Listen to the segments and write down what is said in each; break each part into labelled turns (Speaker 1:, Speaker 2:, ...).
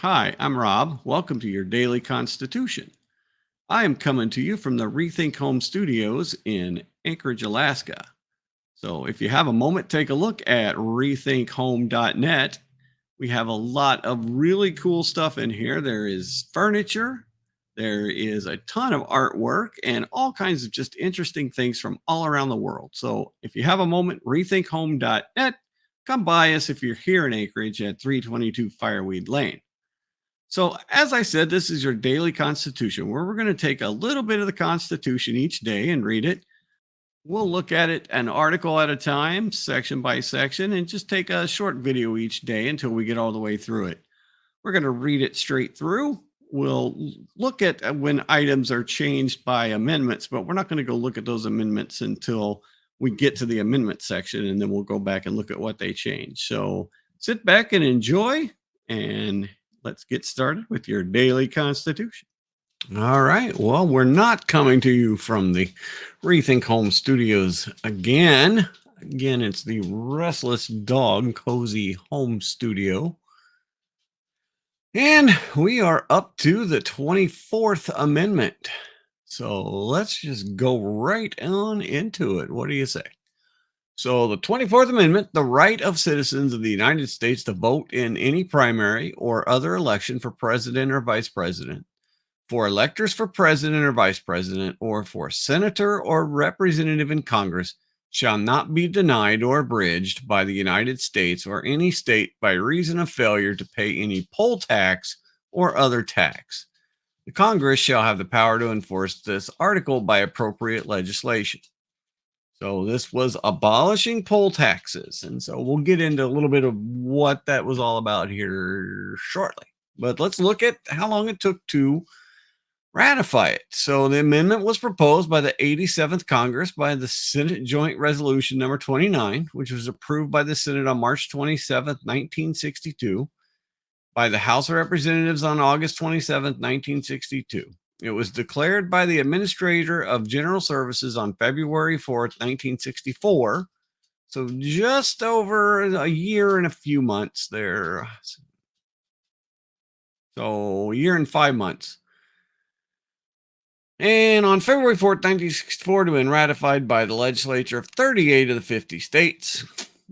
Speaker 1: Hi, I'm Rob. Welcome to your Daily Constitution. I am coming to you from the Rethink Home Studios in Anchorage, Alaska. So if you have a moment, take a look at rethinkhome.net. We have a lot of really cool stuff in here. There is furniture, there is a ton of artwork, and all kinds of just interesting things from all around the world. So if you have a moment, rethinkhome.net. Come by us if you're here in Anchorage at 322 Fireweed Lane. So, as I said, this is your daily Constitution, where we're going to take a little bit of the Constitution each day and read it. We'll look at it an article at a time, section by section, and just take a short video each day until we get all the way through it. We're going to read it straight through. We'll look at when items are changed by amendments, but we're not going to go look at those amendments until we get to the amendment section, and then we'll go back and look at what they changed. So, sit back and enjoy, and let's get started with your daily Constitution. All right. Well, we're not coming to you from the Rethink Home Studios again. Again, it's the Restless Dog Cozy Home Studio. And we are up to the 24th Amendment. So let's just go right on into it. What do you say? So the 24th Amendment, the right of citizens of the United States to vote in any primary or other election for president or vice president, for electors for president or vice president, or for senator or representative in Congress, shall not be denied or abridged by the United States or any state by reason of failure to pay any poll tax or other tax. The Congress shall have the power to enforce this article by appropriate legislation. So this was abolishing poll taxes. And so we'll get into a little bit of what that was all about here shortly. But let's look at how long it took to ratify it. So the amendment was proposed by the 87th Congress by the Senate Joint Resolution number 29, which was approved by the Senate on March 27th, 1962, by the House of Representatives on August 27th, 1962. It was declared by the Administrator of General Services on February 4th, 1964. So just over a year and a few months there. So a year and 5 months. And on February 4th, 1964, to be ratified by the legislature of 38 of the 50 states.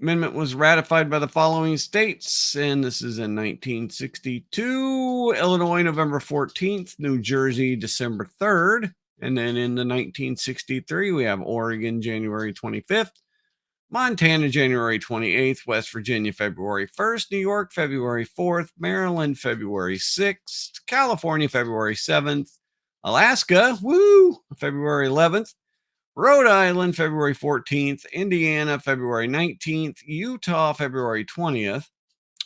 Speaker 1: Amendment was ratified by the following states, and this is in 1962, Illinois, November 14th, New Jersey, December 3rd, and then in the 1963, we have Oregon, January 25th, Montana, January 28th, West Virginia, February 1st, New York, February 4th, Maryland, February 6th, California, February 7th, Alaska, February 11th, Rhode Island, February 14th, Indiana, February 19th, Utah, February 20th,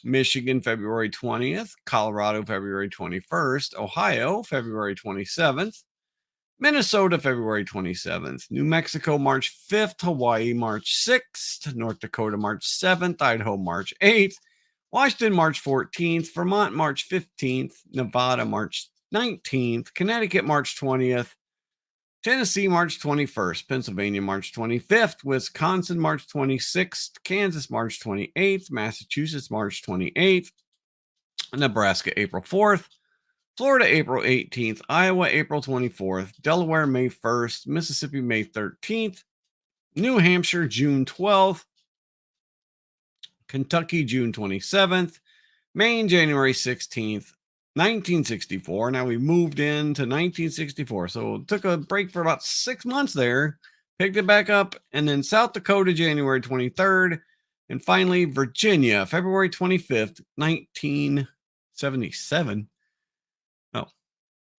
Speaker 1: Michigan, February 20th, Colorado, February 21st, Ohio, February 27th, Minnesota, February 27th, New Mexico, March 5th, Hawaii, March 6th, North Dakota, March 7th, Idaho, March 8th, Washington, March 14th, Vermont, March 15th, Nevada, March 19th, Connecticut, March 20th, Tennessee, March 21st, Pennsylvania, March 25th, Wisconsin, March 26th, Kansas, March 28th, Massachusetts, March 28th, Nebraska, April 4th, Florida, April 18th, Iowa, April 24th, Delaware, May 1st, Mississippi, May 13th, New Hampshire, June 12th, Kentucky, June 27th, Maine, January 16th, 1964. Now we moved into 1964. So it took a break for about 6 months there, picked it back up, and then South Dakota, January 23rd, and finally Virginia, February 25th, 1977. Oh,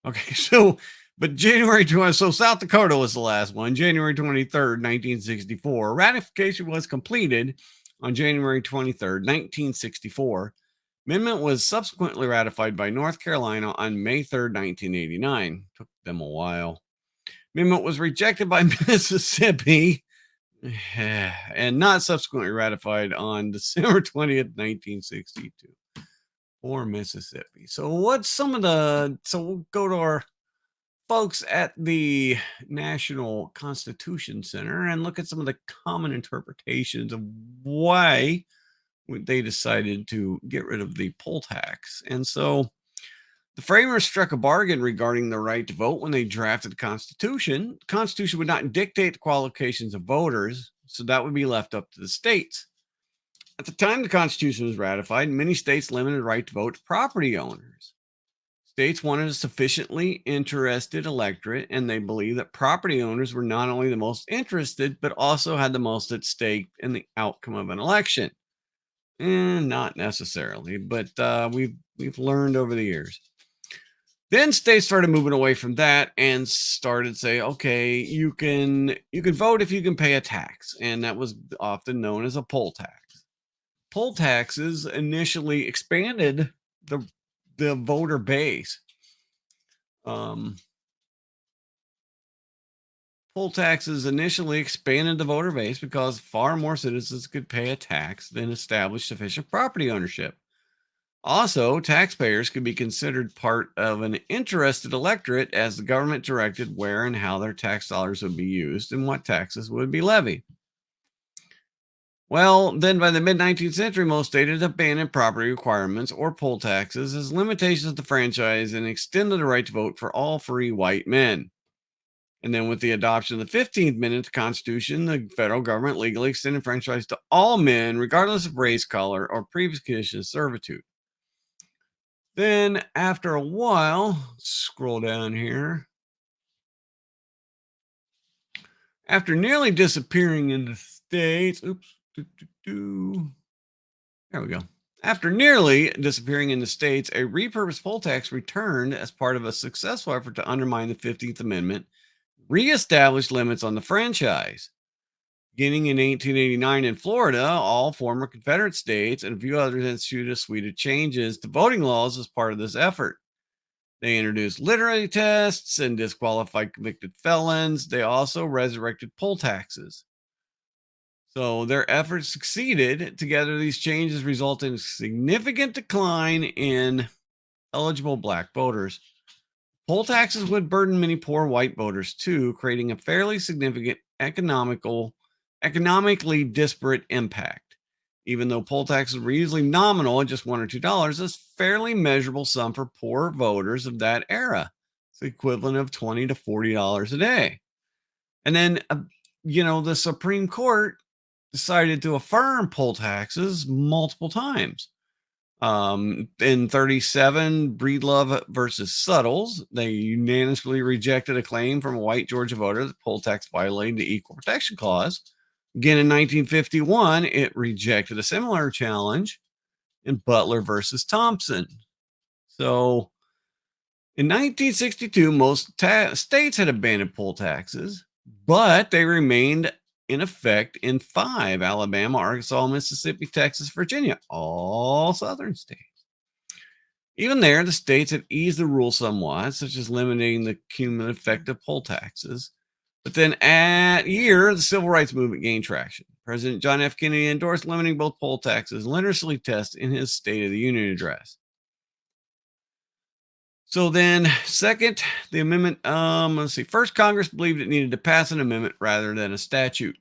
Speaker 1: okay. But January 20th, so South Dakota was the last one, January 23rd, 1964. Ratification was completed on January 23rd, 1964. Amendment was subsequently ratified by North Carolina on May 3rd, 1989. Took them a while. Amendment was rejected by Mississippi and not subsequently ratified on December 20th, 1962. Poor Mississippi. So we'll go to our folks at the National Constitution Center and look at some of the common interpretations of why they decided to get rid of the poll tax. And so the framers struck a bargain regarding the right to vote when they drafted the Constitution. The Constitution would not dictate the qualifications of voters, so that would be left up to the states. At the time the Constitution was ratified, many states limited the right to vote to property owners. States wanted a sufficiently interested electorate, and they believed that property owners were not only the most interested, but also had the most at stake in the outcome of an election. Not necessarily, but we've learned over the years. Then states started moving away from that and started say, okay, you can vote if you can pay a tax, and that was often known as a poll tax. Poll taxes initially expanded the voter base. Poll taxes initially expanded the voter base because far more citizens could pay a tax than establish sufficient property ownership. Also, taxpayers could be considered part of an interested electorate as the government directed where and how their tax dollars would be used and what taxes would be levied. Well, then by the mid-19th century, most states abandoned property requirements or poll taxes as limitations of the franchise and extended the right to vote for all free white men. And then with the adoption of the 15th Amendment to the Constitution, the federal government legally extended franchise to all men, regardless of race, color, or previous condition of servitude. Then after a while, scroll down here. After nearly disappearing in the states, there we go. After nearly disappearing in the states, a repurposed poll tax returned as part of a successful effort to undermine the 15th Amendment, reestablished limits on the franchise. Beginning in 1889 in Florida, all former Confederate states and a few others instituted a suite of changes to voting laws as part of this effort. They introduced literacy tests and disqualified convicted felons. They also resurrected poll taxes. So their efforts succeeded. Together, these changes resulted in a significant decline in eligible black voters. Poll taxes would burden many poor white voters too, creating a fairly significant economically disparate impact. Even though poll taxes were usually nominal at just $1 or $2, it's fairly measurable sum for poor voters of that era. It's the equivalent of $20 to $40 a day. And then, the Supreme Court decided to affirm poll taxes multiple times. In 37, Breedlove versus Suttles, they unanimously rejected a claim from a white Georgia voter that poll tax violated the Equal Protection Clause. Again, in 1951, it rejected a similar challenge in Butler versus Thompson. So in 1962, most states had abandoned poll taxes, but they remained in effect in 5: Alabama, Arkansas, Mississippi, Texas, Virginia, all southern states. Even there, the states had eased the rule somewhat, such as limiting the cumulative effect of poll taxes. But then the civil rights movement gained traction. President John F. Kennedy endorsed limiting both poll taxes and literacy tests in his State of the Union address. So then, second, the amendment, first, Congress believed it needed to pass an amendment rather than a statute.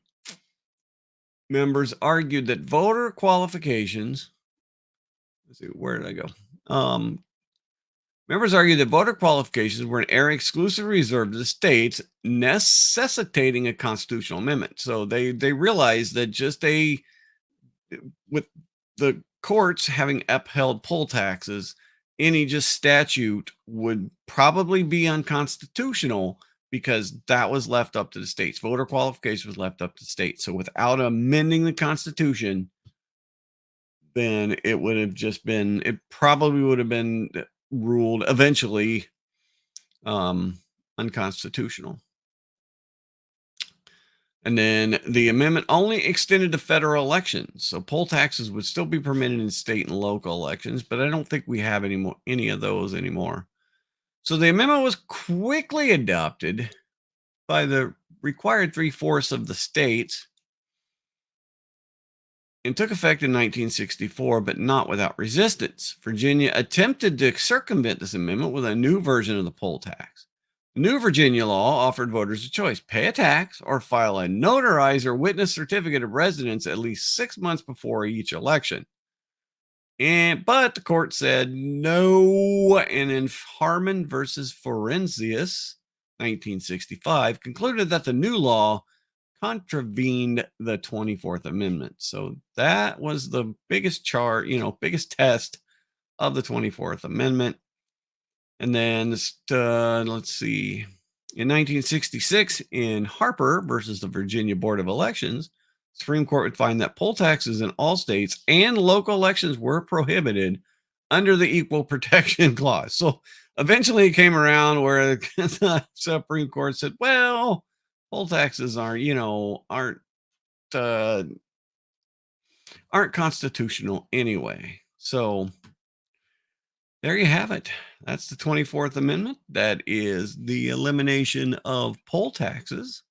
Speaker 1: Members argued that voter qualifications, where did I go? Members argued that voter qualifications were an area exclusively reserved to the states, necessitating a constitutional amendment. So they realized that with the courts having upheld poll taxes, any just statute would probably be unconstitutional because that was left up to the states. Voter qualification was left up to the states. So without amending the Constitution, then it probably would have been ruled eventually unconstitutional. And then the amendment only extended to federal elections. So poll taxes would still be permitted in state and local elections, but I don't think we have any of those anymore. So the amendment was quickly adopted by the required 3/4 of the states and took effect in 1964, but not without resistance. Virginia attempted to circumvent this amendment with a new version of the poll tax. The new Virginia law offered voters a choice: pay a tax or file a notarized or witness certificate of residence at least 6 months before each election. But the court said no, and in Harmon versus Forensius, 1965, concluded that the new law contravened the 24th Amendment. So that was the biggest biggest test of the 24th Amendment. And then let's see. In 1966, in Harper versus the Virginia Board of Elections, Supreme Court would find that poll taxes in all states and local elections were prohibited under the Equal Protection Clause. So eventually it came around where the Supreme Court said, well, poll taxes uh, aren't constitutional anyway. So there you have it. That's the 24th Amendment. That is the elimination of poll taxes.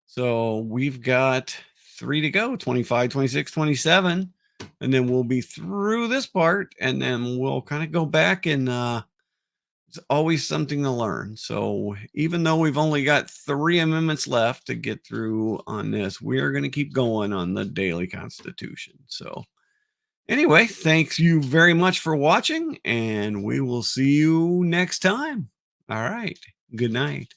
Speaker 1: So we've got 3 to go, 25, 26, 27. And then we'll be through this part, and then we'll kind of go back and it's always something to learn. So even though we've only got 3 amendments left to get through on this, we're going to keep going on the daily Constitution. So anyway, thanks you very much for watching, and we will see you next time. All right. Good night.